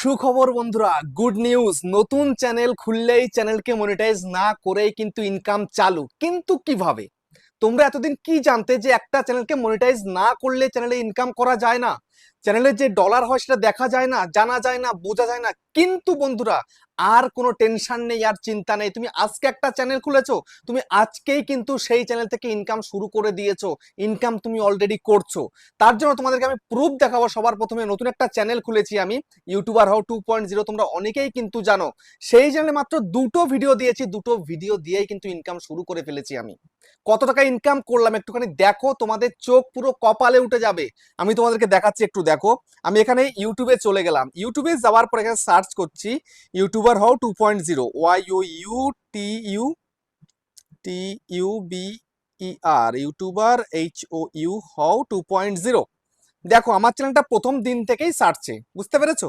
সুখবর বন্ধুরা, good news. নতুন চ্যানেল খুললেই চ্যানেলকে মনিটাইজ না করেই কিন্তু ইনকাম চালু। কিন্তু কিভাবে? তোমরা এতদিন কি জানতে যে একটা চ্যানেলকে মনিটাইজ না করলে চ্যানেলে ইনকাম করা যায় না, চ্যানেলে যে ডলার হয় সেটা দেখা যায় না, জানা যায় না, বোঝা যায় না। কিন্তু বন্ধুরা, আর কোনো টেনশন নেই, আর চিন্তা নেই। তুমি আজকে একটা চ্যানেল খুলেছো, তুমি আজকেই কিন্তু সেই চ্যানেল থেকে ইনকাম শুরু করে দিয়েছো। ইনকাম তুমি অলরেডি করছো। তার জন্য তোমাদেরকে আমি প্রুফ দেখাবো। সবার প্রথমে নতুন একটা চ্যানেল খুলেছি আমি, ইউটিউবার হও 2.0। তোমরা অনেকেই কিন্তু জানো, সেই চ্যানেলে মাত্র দুটো ভিডিও দিয়েছি, দুটো ভিডিও দিয়েই কিন্তু ইনকাম শুরু করে ফেলেছি আমি। কত টাকা ইনকাম করলাম একটুখানি দেখো, তোমাদের চোখ পুরো কপালে উঠে যাবে। আমি তোমাদেরকে দেখাচ্ছি, একটু দেখো। আমি এখানে ইউটিউবে চলে গেলাম, ইউটিউবে যাওয়ার পর এখানে সার্চ করছি ইউটিউবার হও 2.0, YUUTUBER, ইউটিউবার HOU হও 2.0। দেখো আমার চ্যানেলটা প্রথম দিন থেকেই সার্চে, বুঝতে পেরেছো?